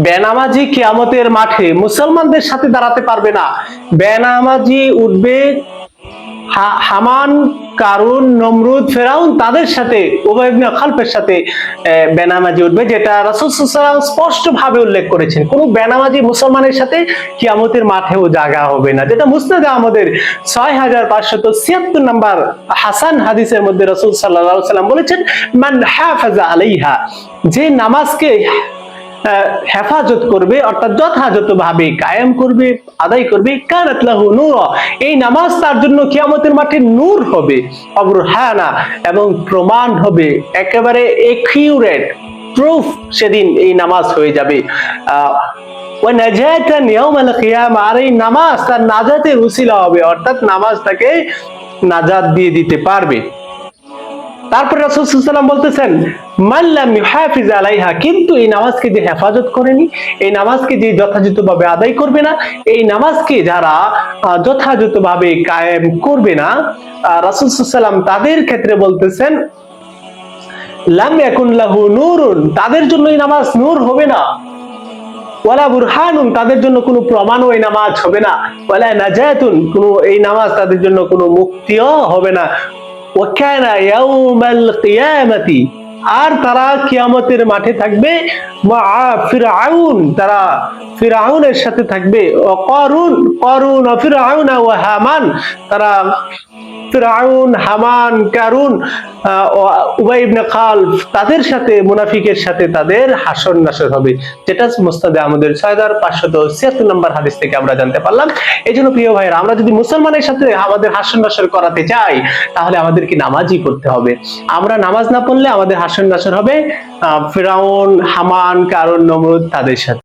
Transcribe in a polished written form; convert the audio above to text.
বেনামাজি কিয়ামতের মাঠে মুসলমানদের সাথে দাঁড়াতে পারবে না। বেনামাজি উঠবে হামান, কারুন, নমরুদ, ফেরাউন তাদের সাথে, উবাই ইবনে খালফের সাথে বেনামাজি উঠবে, যেটা রাসূল সাল্লাল্লাহু আলাইহি ওয়াসাল্লাম স্পষ্ট ভাবে উল্লেখ করেছেন। কোন বেনামাজি মুসলমানের সাথে কিয়ামতের মাঠেও জায়গা হবে না, যেটা মুসনাদে আমাদের 6576 নম্বর হাসান হাদিসের মধ্যে রাসূল সাল্লাল্লাহু আলাইহি ওয়াসাল্লাম বলেছেন, মান হাফাজা আলাইহা, যে নামাজকে হেফাজত করবে, অর্থাৎ যথাযথভাবে কায়েম করবে, আদায় করবে, কানাত লাহু নূরা, এই নামাজ তার জন্য কিয়ামতের মাঠে নূর হবে, অবরহানা, এবং প্রমাণ হবে, একেবারে একিউরেট প্রুফ সেদিন এই নামাজ হয়ে যাবে। ওয়া নাজাতান ইয়াউমাল কিয়ামা, আর এই নামাজ তার নাজাতের উসিলা হবে, অর্থাৎ নামাজ তাকে নাজাত দিয়ে দিতে পারবে। তারপর রাসূল সাল্লাল্লাহু আলাইহি ওয়াসাল্লাম বলতেছেন, মান লাম ইউহাফিজ আলাইহা, কিন্তু এই নামাজকে যে হেফাজত করেনি, এই নামাজকে যে যথাযথভাবে আদায় করবে না, এই নামাজকে যারা যথাযথভাবে কায়েম করবে না, রাসূল সাল্লাল্লাহু আলাইহি ওয়াসাল্লাম তাদের ক্ষেত্রে বলতেছেন, লাম ইয়াকুন লাহু নূরুন, তাদের জন্য এই নামাজ নূর হবে না, ওয়ালা বুরহানুন, তাদের জন্য কোনো প্রমাণও এই নামাজ হবে না, ওয়ালা নাজাতুন, কোনো এই নামাজ তাদের জন্য কোনো মুক্তিও হবে না, ওয়াকানা ইয়াউমাল কিয়ামাতি, আর তারা কিয়ামতের মাঠে থাকবে মা ফিরআউন, তারা ফিরআউনের সাথে থাকবে, ও কারুন, কারুন ও ফিরআউন ও হামান, তারা ফিরআউন, হামান, কারুন, উবাই ইবনে খালফ তাদের সাথে, মুনাফিকের সাথে তাদের হাসর নাসর হবে, যেটা মুসনাদে আমাদের 6576 নম্বর হাদিস থেকে আমরা জানতে পারলাম। এইজন্য প্রিয় ভাইরা, আমরা যদি মুসলমানের সাথে আমাদের হাসর নাসর করাতে চাই, তাহলে আমাদেরকে নামাজই করতে হবে। আমরা নামাজ না পড়লে আমাদের হাসর নাসর হবে ফিরআউন, হামান, কারুন, নমরুদ তাদের সাথে।